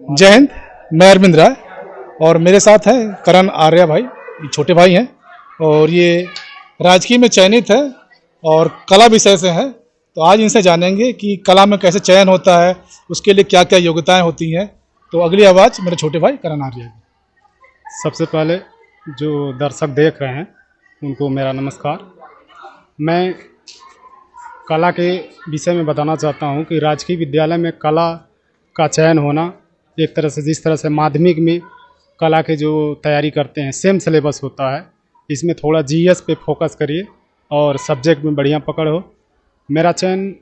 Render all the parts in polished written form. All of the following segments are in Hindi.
जय हिंद। मैं अरविंद राय और मेरे साथ है करण आर्या भाई, ये छोटे भाई हैं और ये राजकीय में चयनित है और कला विषय से है। तो आज इनसे जानेंगे कि कला में कैसे चयन होता है, उसके लिए क्या क्या योग्यताएं होती हैं। तो अगली आवाज़ मेरे छोटे भाई करण आर्या। सबसे पहले जो दर्शक देख रहे हैं उनको मेरा नमस्कार। मैं कला के विषय में बताना चाहता हूं कि राजकीय विद्यालय में कला का चयन होना एक तरह से, जिस तरह से माध्यमिक में कला के जो तैयारी करते हैं सेम सिलेबस होता है, इसमें थोड़ा जीएस पे फोकस करिए और सब्जेक्ट में बढ़िया पकड़ हो। मेरा चयन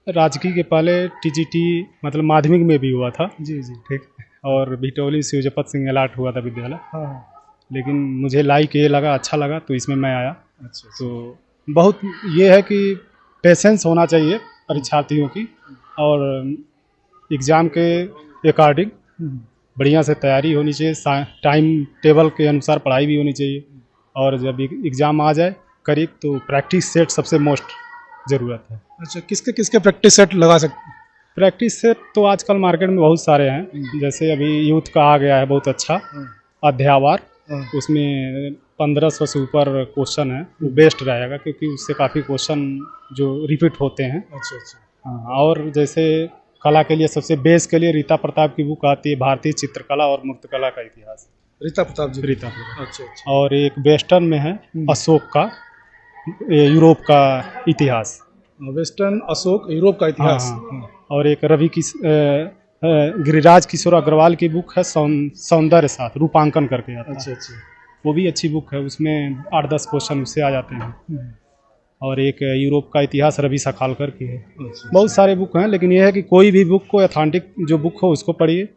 राजकीय के पहले टीजीटी मतलब माध्यमिक में भी हुआ था जी जी ठीक, और भिटौली शिवजपत सिंह अलाट हुआ था विद्यालय। हाँ। लेकिन मुझे लाइक ये लगा, अच्छा लगा, तो इसमें मैं आया। अच्छा। तो बहुत ये है कि पेशेंस होना चाहिए परीक्षार्थियों की और एग्ज़ाम के अकॉर्डिंग बढ़िया से तैयारी होनी चाहिए, टाइम टेबल के अनुसार पढ़ाई भी होनी चाहिए। और जब एग्ज़ाम आ जाए करीब तो प्रैक्टिस सेट सबसे मोस्ट ज़रूरत है। अच्छा, किसके किसके प्रैक्टिस सेट लगा सकते? प्रैक्टिस सेट तो आजकल मार्केट में बहुत सारे हैं, जैसे अभी यूथ का आ गया है बहुत अच्छा अध्यावार, उसमें 1500 से ऊपर क्वेश्चन है, वो बेस्ट रहेगा क्योंकि उससे काफ़ी क्वेश्चन जो रिपीट होते हैं। अच्छा अच्छा। हाँ, और जैसे कला के लिए सबसे बेस के लिए रीता प्रताप की बुक आती है, भारतीय चित्रकला और मूर्तिकला का इतिहास। रीता प्रताप जी। रीता प्रताप। अच्छा अच्छा। और एक वेस्टर्न में है अशोक का यूरोप का इतिहास। वेस्टर्न अशोक यूरोप का इतिहास। हाँ। और एक गिरिराज किशोर अग्रवाल की बुक है सौंदर्य साथ रूपांकन करके आता है। अच्छा अच्छा। वो भी अच्छी बुक है, उसमें 8-10 क्वेश्चन उससे आ जाते हैं। और एक यूरोप का इतिहास रवि सखालकर की है। बहुत सारे बुक हैं, लेकिन ये है कि कोई भी बुक को ऑथेंटिक जो बुक हो उसको पढ़िए।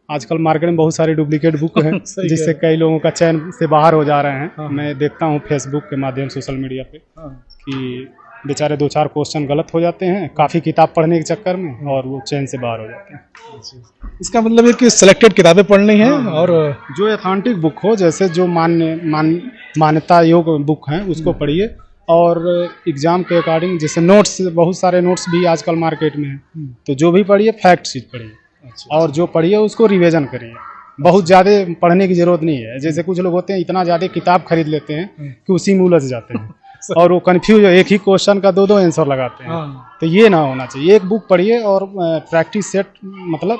आजकल मार्केट में बहुत सारे डुप्लीकेट बुक हैं जिससे कई लोगों का चयन से बाहर हो जा रहे हैं। मैं देखता हूँ फेसबुक के माध्यम सोशल मीडिया पे कि बेचारे 2-4 क्वेश्चन गलत हो जाते हैं काफ़ी किताब पढ़ने के चक्कर में, और वो चयन से बाहर हो जाते हैं। इसका मतलब है कि सिलेक्टेड किताबें पढ़नी हैं और जो ऑथेंटिक बुक हो, जैसे जो मान्यता योग्य बुक हैं उसको पढ़िए। और एग्ज़ाम के अकॉर्डिंग जैसे नोट्स, बहुत सारे नोट्स भी आजकल मार्केट में हैं, तो जो भी पढ़िए फैक्ट शीट पढ़िए। अच्छा। और जो पढ़िए उसको रिवीजन करिए। बहुत ज़्यादा पढ़ने की ज़रूरत नहीं है। जैसे कुछ लोग होते हैं इतना ज़्यादा किताब खरीद लेते हैं कि उसी में उलझ जाते हैं और वो कन्फ्यूज, एक ही क्वेश्चन का 2-2 आंसर लगाते हैं। तो ये ना होना चाहिए। एक बुक पढ़िए और प्रैक्टिस सेट, मतलब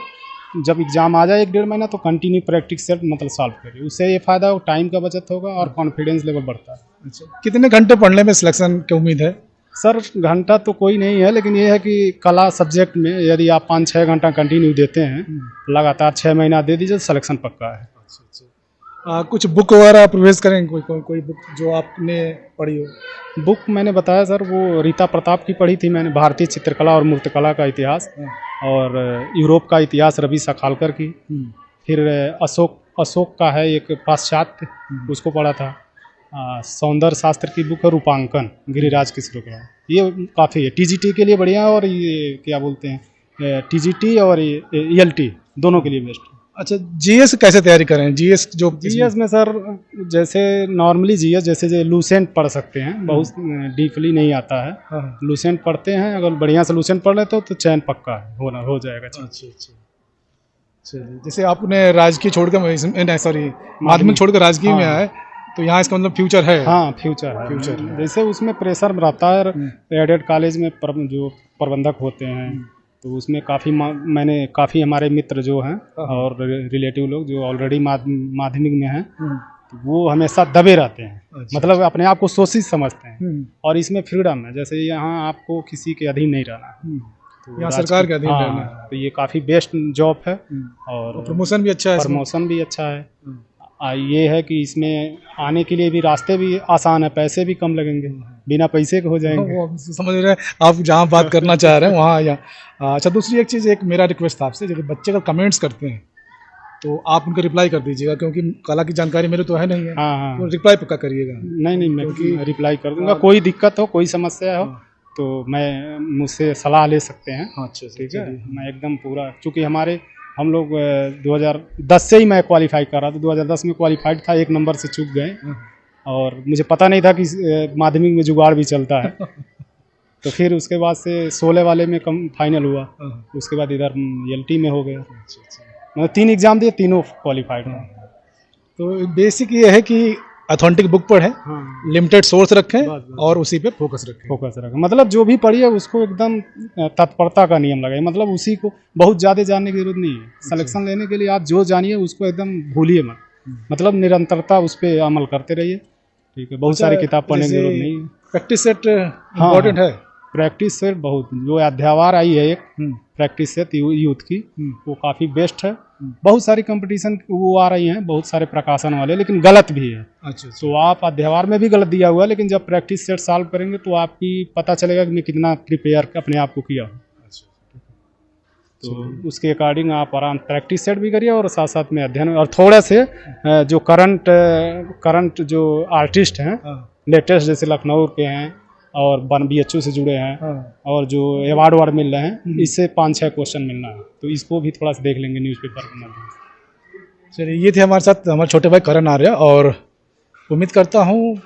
जब एग्ज़ाम आ जाए 1-1.5 महीना तो कंटिन्यू प्रैक्टिस सेट मतलब सॉल्व करिए। उससे ये फ़ायदा हो, टाइम का बचत होगा और कॉन्फिडेंस लेवल बढ़ता है। अच्छा, कितने घंटे पढ़ने में सिलेक्शन की उम्मीद है? सर घंटा तो कोई नहीं है, लेकिन ये है कि कला सब्जेक्ट में यदि आप 5-6 घंटा कंटिन्यू देते हैं, लगातार 6 महीना दे दीजिए, सिलेक्शन पक्का है। कुछ बुक वगैरह प्रोवाइड करेंगे? कोई बुक जो आपने पढ़ी हो? बुक मैंने बताया सर, वो रीता प्रताप की पढ़ी थी मैंने, भारतीय चित्रकला और मूर्तिकला का इतिहास, और यूरोप का इतिहास रवि सखालकर की। फिर अशोक का है एक पाश्चात्य, उसको पढ़ा था। सौंदर्य शास्त्र की बुक है रूपांकन, गिरिराज किशोर का, ये काफ़ी है टीजीटी के लिए बढ़िया। और ये क्या बोलते हैं, टीजीटी और ईएलटी दोनों के लिए बेस्ट है। अच्छा, जीएस कैसे तैयारी करें? जीएस में सर जैसे नॉर्मली जीएस जैसे लूसेंट पढ़ सकते हैं, बहुत डीपली नहीं आता है। लूसेंट पढ़ते हैं, अगर बढ़िया से लूसेंट पढ़ लेते हो तो चयन पक्का है, हो जाएगा। अच्छा अच्छा। चलिए, जैसे आपने राजकीय छोड़कर, सॉरी माध्यमिक छोड़कर राजकीय में आए, तो यहाँ इसका मतलब फ्यूचर है? हाँ, फ्यूचर है। जैसे उसमें प्रेशर रहता है, एडेड कॉलेज में जो प्रबंधक होते हैं, तो उसमें मैंने काफ़ी हमारे मित्र जो हैं और रिलेटिव लोग जो ऑलरेडी माध्यमिक में हैं, तो वो हमेशा दबे रहते हैं। अच्छा। मतलब अपने आप को सोचित समझते हैं, और इसमें फ्रीडम है, जैसे यहाँ आपको किसी के अधीन नहीं रहना, तो यहाँ सरकार के अधीन रहना है। तो ये काफ़ी बेस्ट जॉब है और प्रमोशन भी अच्छा है। ये है कि इसमें आने के लिए भी रास्ते भी आसान है, पैसे भी कम लगेंगे, बिना पैसे के हो जाएंगे। वो समझ रहे हैं आप जहाँ बात करना चाह रहे हैं वहाँ या। अच्छा, दूसरी एक चीज़, एक मेरा रिक्वेस्ट था आपसे, जब बच्चे का कमेंट्स करते हैं तो आप उनको रिप्लाई कर दीजिएगा, क्योंकि कला की जानकारी मेरे तो है नहीं है। हाँ। तो रिप्लाई पक्का करिएगा। नहीं, मैं रिप्लाई कर दूंगा। कोई दिक्कत हो, कोई समस्या हो तो मुझसे सलाह ले सकते हैं। अच्छा, ठीक है। मैं एकदम पूरा, चूँकि हम लोग 2010 से ही मैं क्वालिफाई कर रहा था, 2010 में क्वालिफाइड था, 1 नंबर से चूक गए, और मुझे पता नहीं था कि माध्यमिक में जुगाड़ भी चलता है। तो फिर उसके बाद से 16 वाले में कम फाइनल हुआ, उसके बाद इधर ईएलटी में हो गया। मतलब 3 एग्जाम दिए, तीनों क्वालिफाइड हैं। तो बेसिक ये है कि ऑथेंटिक बुक पढ़ें, हाँ, लिमिटेड सोर्स रखें बस, बस। और उसी पे फोकस रखें। फोकस रखें, मतलब जो भी पढ़िए उसको एकदम तत्परता का नियम लगाइए, मतलब उसी को बहुत ज़्यादा जानने की जरूरत नहीं है। सिलेक्शन लेने के लिए आप जो जानिए उसको एकदम भूलिए मत, मतलब निरंतरता उस पर अमल करते रहिए। ठीक है, बहुत सारी किताब पढ़ने की जरूरत नहीं है। प्रैक्टिस सेट इम्पोर्टेंट है। प्रैक्टिस सेट बहुत, जो अध्यावार आई है एक प्रैक्टिस सेट यूथ की, वो काफ़ी बेस्ट है। बहुत सारी कंपटीशन वो आ रही हैं, बहुत सारे प्रकाशन वाले, लेकिन गलत भी है। अच्छा, तो आप अध्यावार में भी गलत दिया हुआ है, लेकिन जब प्रैक्टिस सेट सॉल्व करेंगे तो आपकी पता चलेगा कि मैं कितना प्रिपेयर अपने आप को किया हूँ। तो उसके अकॉर्डिंग आप आराम प्रैक्टिस सेट भी करिए और साथ साथ में अध्ययन, और थोड़ा से जो करंट जो आर्टिस्ट हैं लेटेस्ट, जैसे लखनऊ के हैं और BHU से जुड़े हैं और जो अवार्ड मिल रहे हैं, इससे 5-6 क्वेश्चन मिलना है, तो इसको भी थोड़ा सा देख लेंगे न्यूज़पेपर के माध्यम से। चलिए, ये थे हमारे साथ हमारे छोटे भाई करण आर्या, और उम्मीद करता हूँ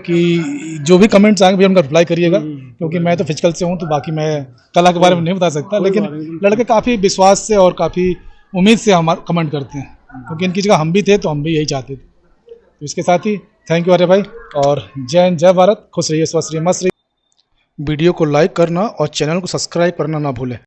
कि जो भी कमेंट्स आएंगे भी उनका रिप्लाई करिएगा, क्योंकि मैं तो फिजिकल से हूँ, तो बाकी मैं कला के बारे में नहीं बता सकता, लेकिन लड़के काफ़ी विश्वास से और काफ़ी उम्मीद से हमारे कमेंट करते हैं, क्योंकि इनकी जगह हम भी थे तो हम भी यही चाहते थे। तो इसके साथ ही थैंक यू आर्य भाई, और जय हिंद, जय भारत, खुश रहिए, स्वस्थ रहिए, मस्त रहिए। वीडियो को लाइक करना और चैनल को सब्सक्राइब करना ना भूलें।